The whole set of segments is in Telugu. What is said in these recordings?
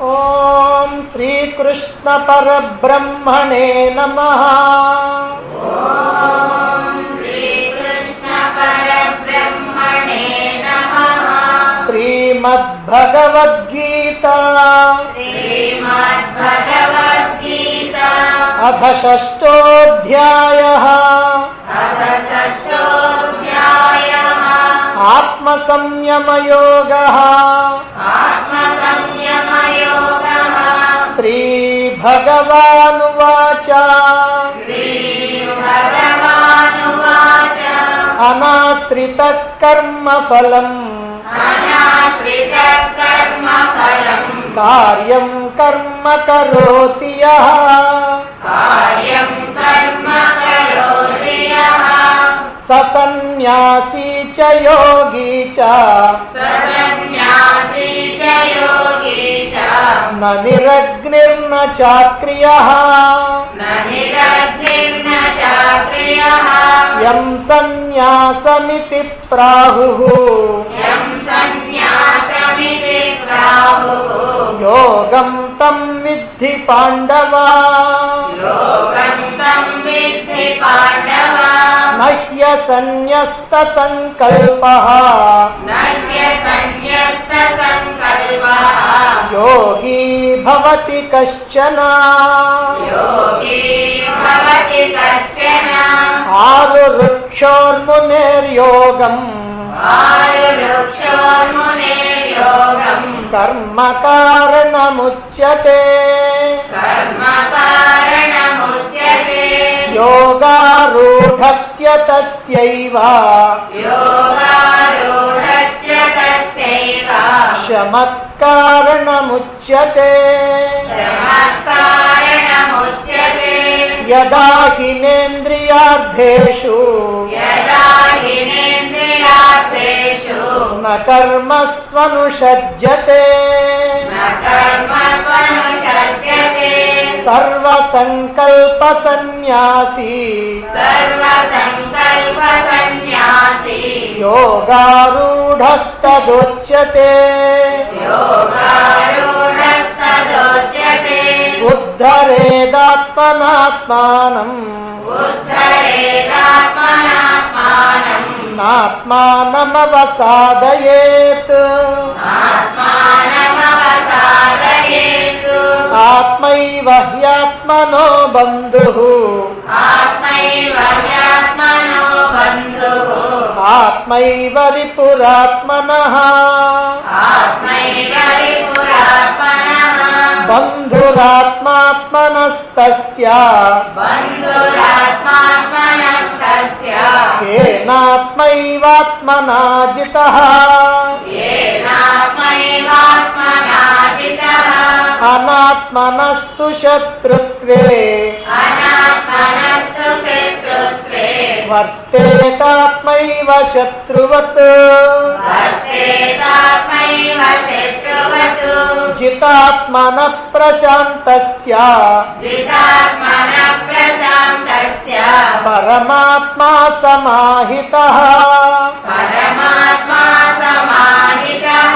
ఓం శ్రీకృష్ణ పరబ్రహ్మణే నమః. ఓం శ్రీకృష్ణ పరబ్రహ్మణే నమః. శ్రీమద్భగవద్గీత శ్రీమద్భగవద్గీత అథ షష్ఠోऽధ్యాయః. షష్ఠోऽధ్యాయః. ఆత్మసంయమయోగః. ఆత్మసంయమయోగః. శ్రీభగవానువాచ శ్రీభగవానువాచ అనాశ్రితః కర్మఫలం అనాశ్రితః కర్మఫలం కార్యం కర్మ కరోతి యః. కార్యం కర్మ కరోతి యః. స సన్యాసీ చ యోగీ చ సన్యాసీ చ యోగీ చ న నిరగ్నిర్న చాక్రియః. న నిరగ్నిర్న చాక్రియః. యం సన్యాసమితి ప్రాహుః యం సన్యాసమితి ప్రాహుః. యోగం తం విద్ధి పాండవ. యోగం తం విద్ధి పాండవ. నహ్య సన్యస్త సంకల్పః నహ్య సన్యస్త సంకల్పః. యోగీ భవతి కశ్చన. యోగీ భవతి కశ్చన. ఆరురుక్షోర్మునేర్యోగం ఆరురుక్షోర్మునేర్యోగం కర్మ కారణముచ్యతే. కర్మ కారణముచ్యతే. యోగారూఢస్య తస్యైవ యోగారూఢస్య తస్యైవ శమః కారణముచ్యతే. శమః కారణముచ్యతే. యదా హినేంద్రియార్థేషు యదా హినేంద్రియార్థేషు న కర్మస్వనుషజ్యతే. న కర్మస్వనుషజ్యతే. సర్వసంకల్ప సన్యాసీ సర్వసంకల్ప సన్యాసీ యోగారూఢస్తదోచ్యతే. యోగారూఢస్తదోచ్యతే. ఉద్ధరేదాత్మనాత్మానం ఉద్ధరేదాత్మనాత్మానం. నాత్మానమవసాదయేత్. ఆత్మానమవసాదయేత్. ఆత్మైవ హ్యాత్మనో బంధుః. ఆత్మైవ హ్యాత్మనో బంధుః. ఆత్మైవ రిపురాత్మనః. ఆత్మైవ రిపురాత్మనః. బంధురాత్మాత్మనస్తస్య బంధురాత్మాత్మనస్తస్య ఏనాత్మైవాత్మనా జితః. ఏనాత్మైవాత్మనా జితః. అనాత్మనస్తు శత్రుత్వే అనాత్మనస్తు శత్రుత్వే వర్తేతాత్మైవ శత్రువత్. వర్తేతాత్మైవ శత్రువత్. జితాత్మన ప్రశాంతస్య జితాత్మన ప్రశాంతస్య పరమాత్మా సమాహితః. పరమాత్మా సమాహితః.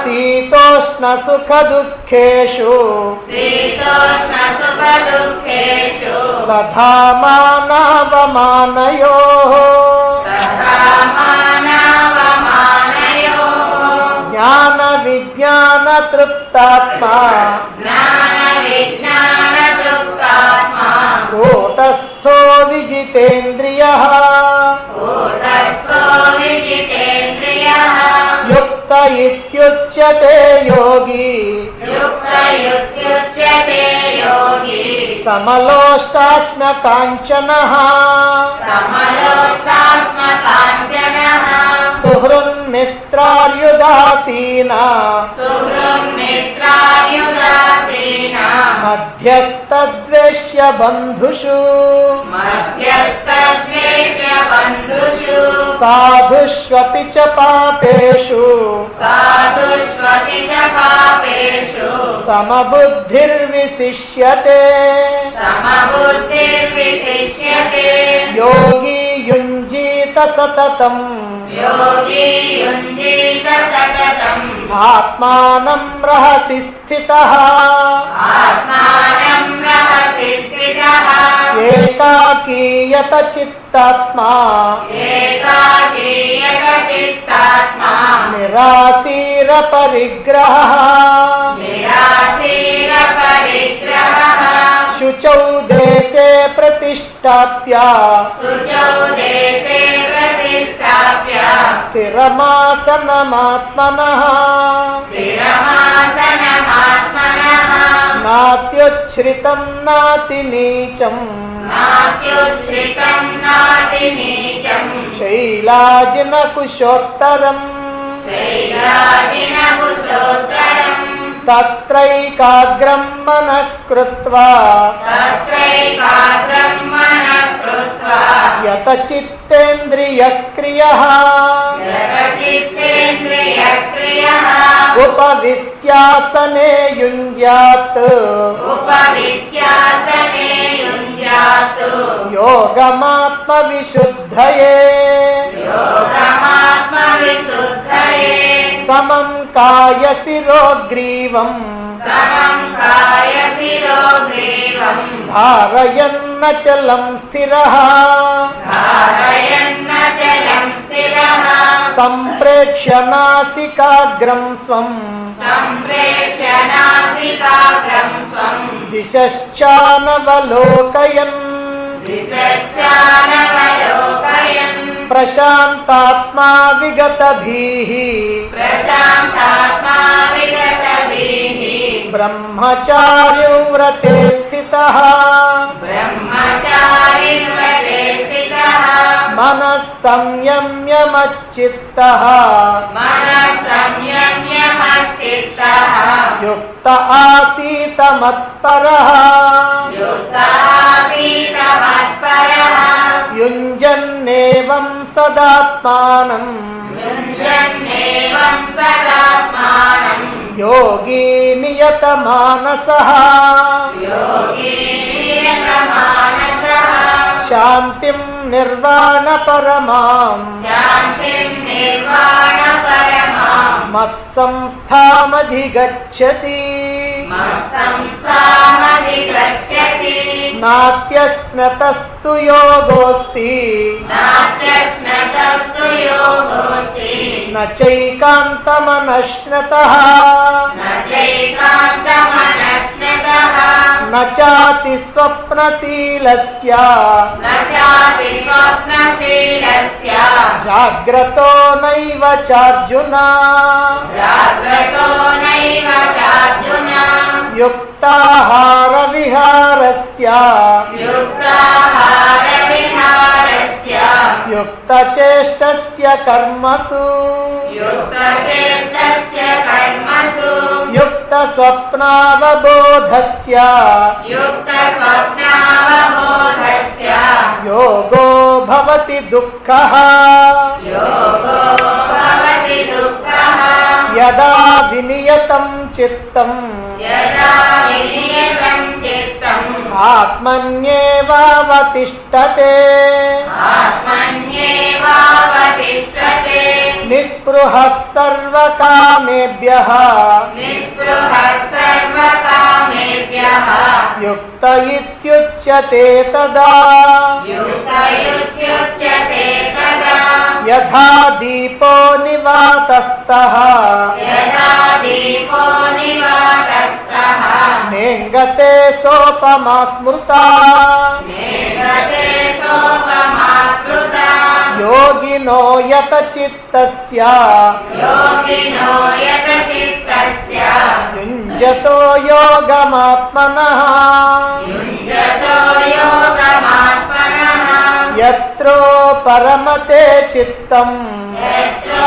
శీతోష్ణ సుఖ దుఃఖేషు శీతోష్ణ సుఖ దుఃఖేషు తథా మానవమానయోః. తథా మానవమానయోః. జ్ఞాన విజ్ఞాన తృప్తాత్మా జ్ఞాన విజ్ఞాన తృప్తాత్మా కూటస్థో విజితేంద్రియః. కూటస్థో విజితేంద్రియః. యుక్త ఇత్యుచ్యతే యోగి యుక్తయుచ్యుచ్యతే యోగి. సమలోష్టాస్మ కాంచనః. సమలోష్టాస్మ కాంచనః. సుహృన్మిత్రార్యుదాసీన సుహృన్మిత్రార్యుదాసీన. మధ్యస్థద్వేష్య బంధుషు మధ్యస్థద్వేష్య బంధుషు. సాధుష్వపి చ పాపేషు సాధుష్వపి చ పాపేషు. సమబుద్ధిర్విశిష్యతే. సమబుద్ధిర్విశిష్యతే. యోగి యుంజీత युञ्जीत सततम् योगी युञ्जीत सततम् आत्मानं रहसि स्थितः आत्मानं रहसि स्थितः एकाकीयत चित्तात्मा एकाकीयत चित्तात्मा निराशीर परिग्रहः निराशीर परिग्रहः शुचौ देशे प्रतिष्ठाप्य शुचौ देशे प्रतिष्ठाप्य स्थिरमासनमात्मनः स्थिरमासनमात्मनः नात्युच्छ्रितं नातिनीचं नात्युच्छ्रितं नातिनीचं शैलाजिनकुशोत्तरम् शैलाजिनकुशोत्तरम् तत्रैकाग्रं मनः कृत्वा तत्रैकाग्रं मनः कृत्वा यतचित्तेन्द्रियक्रियः यतचित्तेन्द्रियक्रियः उपविश्यासने युञ्ज्यात् उपविश्यासने युञ्ज्यात् योगमात्मविशुद्धये योगमात्मविशुद्धये समं कायशिरोग्रीवम् समं कायशिरोग्रीवम् धारयन्नचलं स्थिरः धारयन्नचलं स्थिरः सम्प्रेक्ष्य नासिकाग्रं स्वम् सम्प्रेक्ष्य नासिकाग्रं स्वम् दिशश्चानवलोकयन् दिशश्चानवलोकयन् प्रशान्तात्मा विगतभीः प्रशान्तात्मा विगतभिः ब्रह्मचार्यव्रते स्थितः ब्रह्मचारिव्रते स्थितः मनः संयम्य मच्चित्तः मनः संयम्य मच्चित्तः युक्त आसीत मत्परः युक्तासीत मत्परः युञ्जन्नेवं सदात्मानं युञ्जन्नेवं सदात्मानं योगी नियतमानसः योगी नियतमानसः शान्तिं निर्वाणपरमां शान्तिं निर्वाणपरमां मत्संस्थामधिगच्छति मत्संस्थामधिगच्छति नात्यस्नतस्तु योगोऽस्ति नात्यस्नतस्तु योगोऽस्ति न चैकान्तमनश्नतः न चैकान्तमनस्नतः न चातिस्वप्नशीलस्य न चापि स्वप्नशीलस्य जाग्रतो नैव चार्जुन जाग्रतो नैव चार्जुन युक्ताहारविहारस्य युक्ताहारविहारस्य युक्तचेष्टस्य कर्मसु युक्तचेष्टस्य कर्मसु युक्तस्वप्नावबोधस्य युक्तस्वप्नावबोधस्य योगो भवति दुःखः योगो भवति दुःखः यदा विनियतं चित्तम् यदा विनियतं चित्तम् आत्मन्येवावतिष्ठते आत्मन्येवावतिष्ठते निःस्पृहः सर्वकामेभ्यः निःस्पृहः सर्वकामेभ्यः युक्त इत्युच्यते तदा युक्तयुच्यते तदा यथा दीपो निवातस्तः यदा दीपो निवातस्तः नेङ्गते सोपमा स्मृता नेगते सोपमा स्मृता योगिनो यतचित्तस्य योगिनो यतचित्तस्य युञ्जतो योगमात्मनः युञ्जतो योगमात्मनः यत्रो परमते चित्तम् यत्रो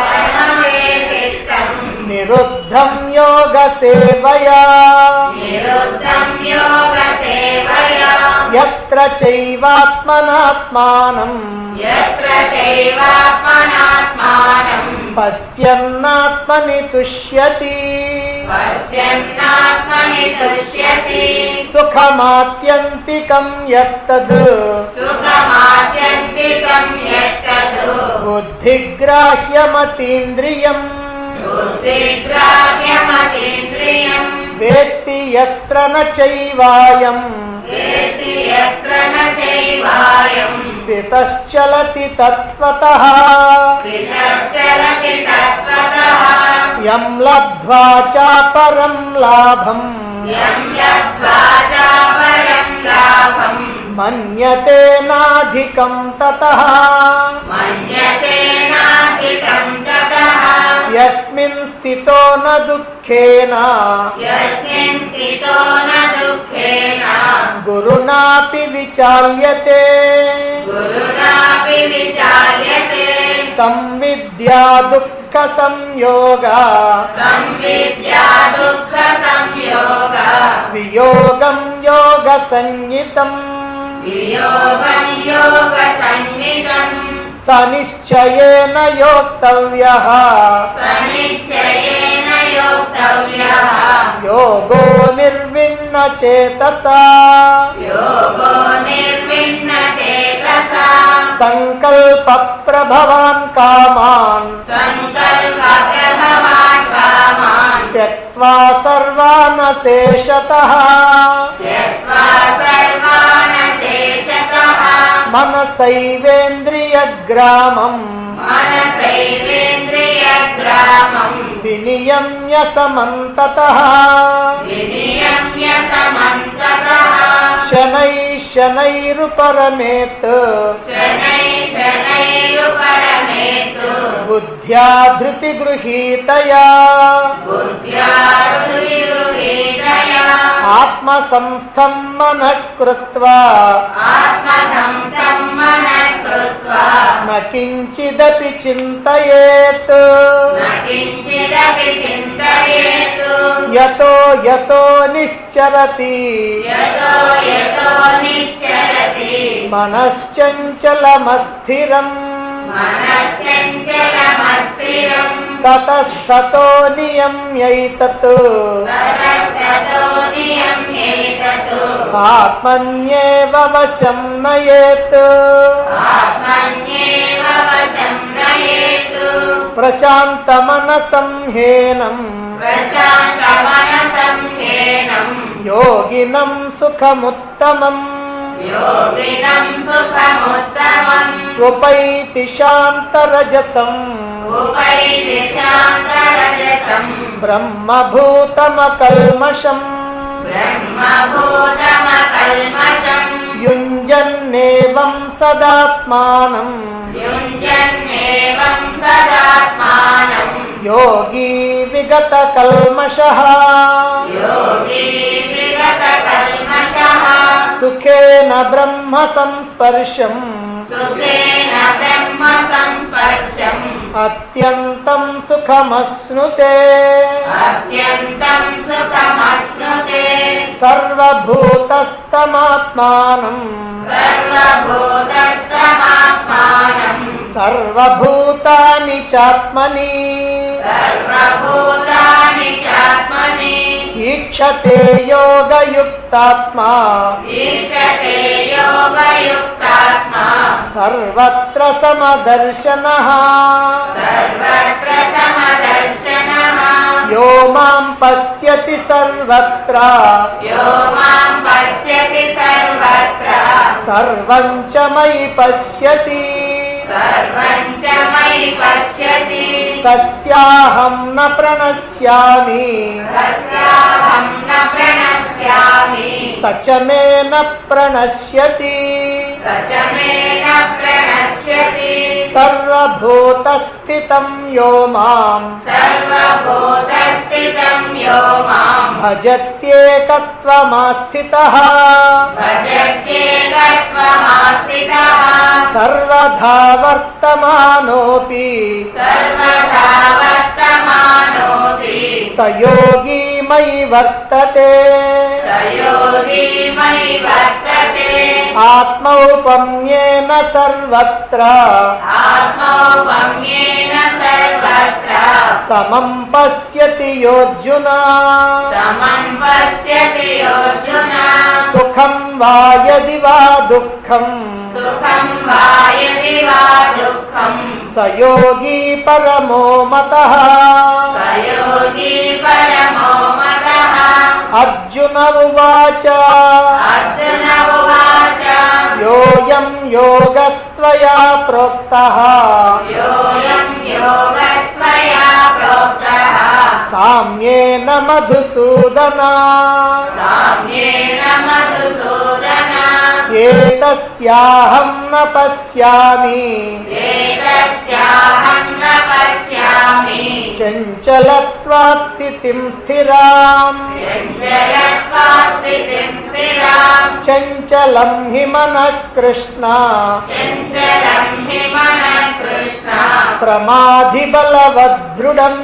परमते चित्तम् निरुद्धं योगसेवया निरुद्धं योगसेवया यत्र चैवात्मनात्मानम् यत्र चैवात्मनात्मानं पश्यन्नात्मनि तुष्यति पश्यन्नात्मनि तुष्यति सुखमात्यन्तिकं यत्तद् सुखमात्यन्तिकं यत्तद् बुद्धिग्राह्यमतीन्द्रियम् बुद्धिग्राह्यमतीन्द्रियम् वेत्ति यत्र न चैवायम् वेत्ति यत्र न चैवायम् स्थितश्चलति तत्त्वतः स्थितश्चलति तत्त्वतः यं लब्ध्वा चापरं लाभम् यं लब्ध्वा चापरं लाभम् मन्यते नाधिकं ततः मन्यते नाधिकं ततः यस्मिन् स्थितो न दुःखेन यस्मिन् स्थितो न दुःखेन गुरुणापि विचाल्यते गुरुणापि विचार्यते तं विद्या दुःखसंयोगा तं विद्या दुःखसंयोगा वियोगं योगसंज्ञितम् वियोगं योगसंज्ञितम् स निश्चयेन योक्तव्यः सनिश्चयेन योक्तव्यः योगो निर्विण्णचेतसा योगो निर्विण्णचेतसा संकल्पप्रभवान् कामान् संकल्पप्रभवान् कामान् त्यक्त्वा सर्वान् शेषतः त्यक्त्वा सर्वान् शेषतः मनसैवेन्द्रियग्रामम् मनसैवेन्द्रियग्रामम् विनियम्य समन्ततः विनियम्य समन्ततः शनैः शनैरुपरमेत् शनैरुपरमेतु बुद्ध्या धृतिगृहीतया बुद्ध्या हृदिरुहीतया आत्मसंस्थं मनः कृत्वा आत्मसंस्थं मनः कृत्वा न किञ्चिदपि चिन्तयेत् न किञ्चिदपि चिन्तयेत् यतो यतो निश्चरति यतो यतो निश्चरति मनश्चञ्चलमस्थिरम् मनश्चञ्चलमस्थिरम् ततस्ततो नियम्यैतत् ततस्ततो नियम्येतत् आत्मन्येव वशं नयेत् आत्मन्येव वशं नयेत् प्रशान्तमनसं ह्येनं प्रशान्तमनसं ह्येनं योगिनं सुखमुत्तमम् योगिनं सुखमुत्तमम् उपैति शान्तरजसम् उपैति शान्तरजसम् ब्रह्मभूतमकल्मषम् ब्रह्मभूतमकल्मषम् युञ्जन्नेवं सदात्मानं युञ्जन्नेवं सदात्मानं योगी विगतकल्मषः योगी विगतकल्मषः सुखेन ब्रह्म संस्पर्शम् सुखेन ब्रह्म संस्पर्शम् अत्यन्तं सुखमश्नुते अत्यन्तं सुखमश्नुते सर्वभूतस्थमात्मानं सर्वभूतस्थमात्मानं सर्वभूतानि चात्मनि सर्वभूतानि चात्मनि ईक्षते योगयुक्तात्मा ईक्षते योगयुक्तात्मा सर्वत्र समदर्शनः सर्वत्र समदर्शनः यो मां पश्यति सर्वत्र यो मां पश्यति सर्वत्र सर्वं च मयि पश्यति सर्वं च मयि पश्यति तस्याहं न प्रणश्यामि तस्याहं न प्रणश्यामि स च मे न प्रणश्यति स च मे न प्रणश्यति सर्वभूतस्थितं यो मां सर्वभूतस्थितं यो मां भजत्येकत्वमास्थितः भजत्येकत्वमास्थितः सर्वधा वर्तमानोऽपि सर्वदा वर्तमानोऽपि स योगी मयि वर्तते स योगी मयि वर्तते ఆత్మౌపమ్యేన సర్వత్ర ఆత్మౌపమ్యేన సర్వత్ర సమం పశ్యతి యోర్జున సమం పశ్యతి అర్జున సుఖం వా యది వా దుఃఖం సుఖం వా యది వా దుఃఖం స యోగీ పరమో మతః సయోగి పరమో మతః అర్జున ఉవాచ అర్జున ఉవాచ యోయం యోగస్త్వయా ప్రోక్తః యోయం యోగస్వయా ప్రోక్తః సామ్యేన మధుసూదన సామ్యేన మధుసూదన ఏతస్యాహం న పశ్యామి ఏతస్యాహం న పశ్యామి చంచలత్వాత్ స్థితిం స్థిరాం చంచలత్వాత్ స్థితిం స్థిరాం చంచలం హి మనః కృష్ణ చంచలం హి మనః కృష్ణ ప్రమాధి బలవదృఢం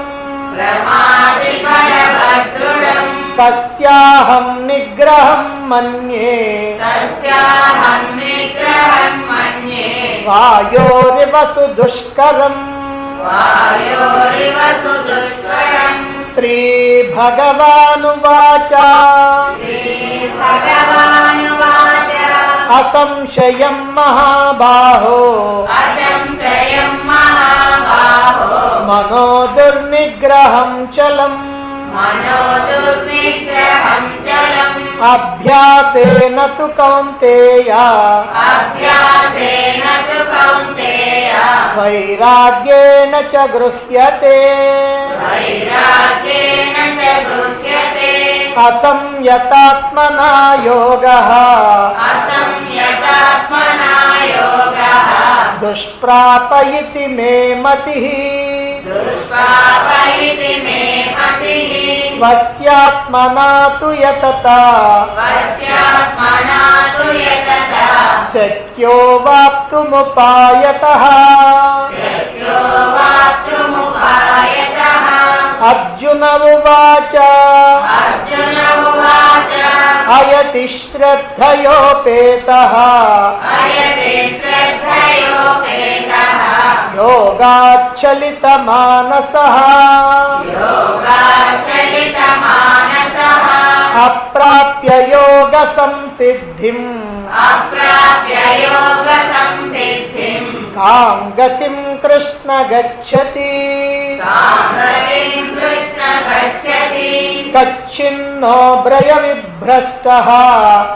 ప్రమాది బలవదృఢం తస్యాహం నిగ్రహం మన్యే తస్యాహం నిగ్రహం మన్యే వాయోరివసు దుష్కరం వాయోరివ సుదుష్కరం శ్రీభగవానువాచ శ్రీభగవానువాచ అసంశయం మహాబాహో అసంశయం మహాబాహో మనో దుర్నిగ్రహం చలం మనో దుర్నిగ్రహం చలం అభ్యాసేన తు కౌంతేయ అభ్యాసేన తు కౌంతేయ వైరాగ్యేణ చ గృహ్యతే వైరాగ్యేన చ గృహ్యతే అసంయతాత్మనా యోగః అసంయతాత్మనా యోగః దుష్ప్రాపయితి మే మతిః దుష్పాపయితి మే మతిః వస్యాత్మనా తు యతత వస్యాత్మనా తు యతత శక్యో వాప్తుముపాయతః శక్యో వాప్తుముపాయతః అర్జున ఉవాచ అర్జున ఉవాచ అయతి శ్రద్ధయోపేతః అయతే శ్రద్ధయోపేతః యోగాచ్చలితమానసః యోగాచలితమానసః అప్రాప్య యోగ సంసిద్ధిం అప్రాప్య యోగ సంసిద్ధిం కాం గతిం కృష్ణ గచ్చతి కాంగతిం కృష్ణ గచ్చతి కచ్చిన్నో భ్రయ విభ్రష్టః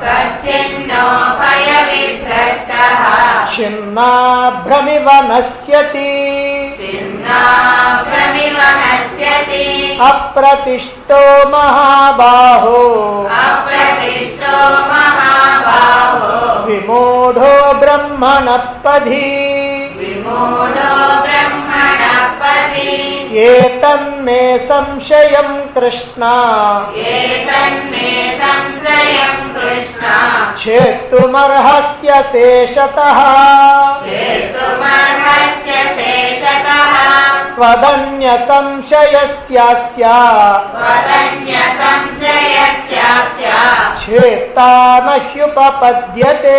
కచ్చిన్నో భయ విభ్రష్టః చిన్నాభ్రమివ నశ్యతి చిన్నాభ్రమివ నశ్యతి అప్రతిష్టో మహాబాహో అప్రతిష్టో మహాబాహో విమూఢో బ్రహ్మణ పథి విమూఢో బ్రహ్మణ పథి ఏతన్మే సంశయం కృష్ణ ఏతన్మే సంశయం కృష్ణ చేత్తుమర్హస్య శేషతః చేతుమర్హస్య శేషతః త్వదన్య సంశయస్యాస్య త్వదన్య సంశయస్యాస్య చేత్తా నహ్యుపపద్యతే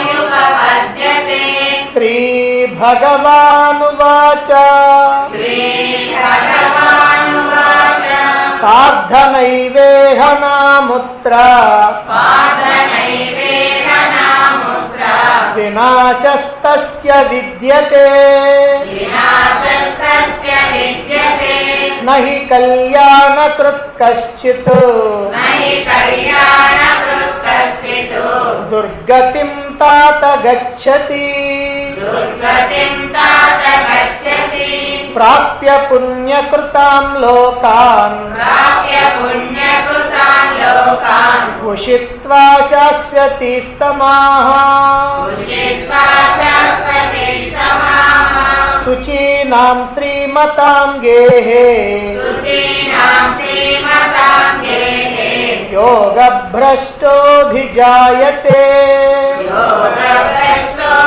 చేత్తానయుపపద్యతే శ్రీభగవానువాచ శ్రీభగవానువాచ పార్థనైవేహ నాముత్ర పాదనైవేహనాముద్ర వినాశస్తస్య విద్యతే వినాశస్తస్య విద్యతే నహి కళ్యాణకృత్ కశ్చిత్ నహి కళ్యాణకృత్ కశ్చిత్ దుర్గతిం తాత గచ్చతి దుర్గతిం తాత గచ్చతి ప్రాప్య పుణ్యకృతాన్ లోకాన్ ప్రాప్య పుణ్యకృతాన్ లోకాన్ ఉషిత్వా శాశ్వతి సమాః ఉషిత్వా శాశ్వతి సమాః శుచీనాం శ్రీమతాం గేహే శుచీనాం శ్రీమతాం గేహే యోగభ్రష్టోభిజాయతే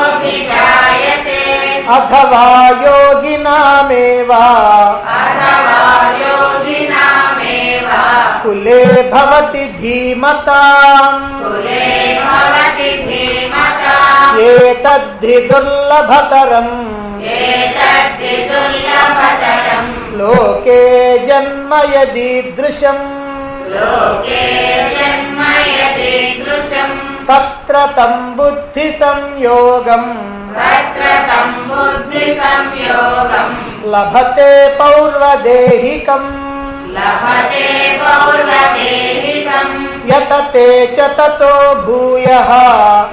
యోగభ్రష్టోభిజాయతే అథవా యోగినామేవ అథవా యోగినామేవ కులే భవతి ధీమతాం కులే ఏతద్ధి దుర్లభతరం ఏతద్ధి దుర్లభతరం లోకే జన్మ యదీదృశం లోకే జన్మ యదీదృశం తత్ర తం బుద్ధి సంయోగం తత్ర తం బుద్ధి సంయోగం లభతే పౌర్వదేహికం లభతే పౌర్వదేహికం యతతే చ తతో భూయః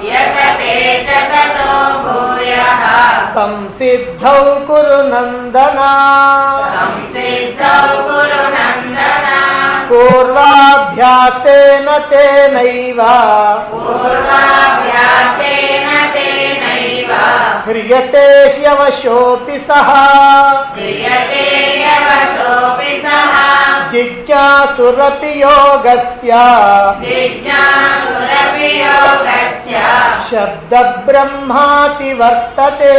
యతతే చ తతో భూయః సంసిద్ధౌ కురు నందన సంసిద్ధౌ కురు నందన పూర్వాభ్యాసేన తేనైవ పూర్వాభ్యాసేన తేనైవ హ్రియతే హ్యవశోऽపి సః క్రియతే యవసోऽపి సః జిజ్ఞాసురపి యోగస్య జిజ్ఞాసురపి యోగస్య శబ్ద బ్రహ్మాతి వర్తతే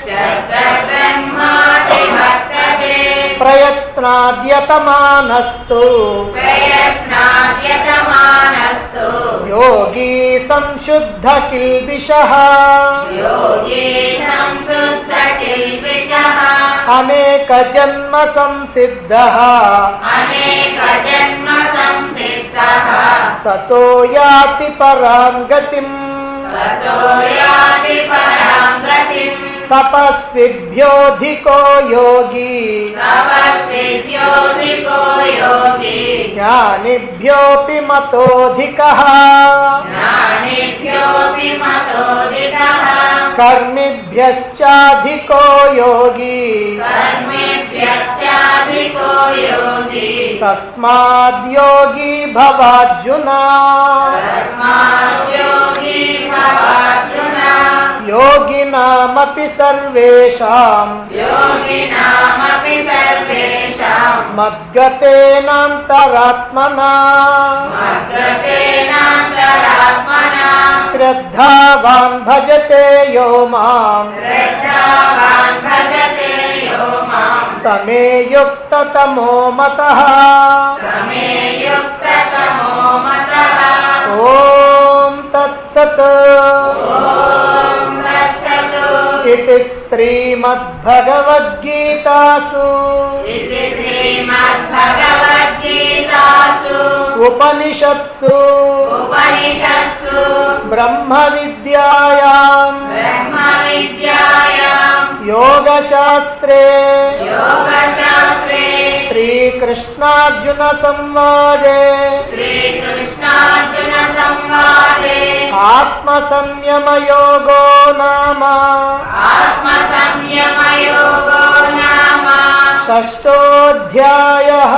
శబ్దబ్రహ్మాతి వర్తతే ప్రయత్నాద్యతమానస్తు ప్రయత్నాద్యతమానస్తు యోగీ సంశుద్ధ కిల్బిషః యోగి సంశుద్ధ కిల్బిషః అనేక జన్మ సంసిద్ధః అనేక జన్మ సంసిద్ధః తతో యాతి పరాం గతిం తతో యాతి పరాం గతిం తపస్విభ్యోధికో యోగి తపస్విభ్యోధికో యోగి జ్ఞానిభ్యోపి మతోధికః జ్ఞానిభ్యోపి మతోధికః కర్మిభ్యశ్చాధికో యోగి కర్మేభ్యశ్చాధికో యోగి తస్మాద్యోగి భవార్జున తస్మాత్ యోగి భవార్జున యోగినామపి సర్వేషాం యోగినామపి సర్వేషాం మద్గతేనాంతరాత్మనా మద్గతేనాంతరాత్మనా శ్రద్ధావాన్ భజతే యో మాం శ్రద్ధావాన్ భజతే యో మాం సమే యుక్తతమో మతః సమే యుక్తతమో మతః ఓం తత్సత్ ఓం తత్సత్ ఇతి శ్రీమద్భగవద్గీతాసు ఇది శ్రీమద్భగవద్గీతాసు ఉపనిషత్సు ఉపనిషత్సు బ్రహ్మ విద్యాయాం బ్రహ్మ విద్యాయాం యోగశాస్త్రే యోగశాస్త్రే శ్రీకృష్ణార్జున సంవాదే శ్రీకృష్ణార్జున సంవాదే ఆత్మ సంయమ యోగో నామ ఆత్మ సంయమ యోగో నామ షష్ఠోధ్యాయః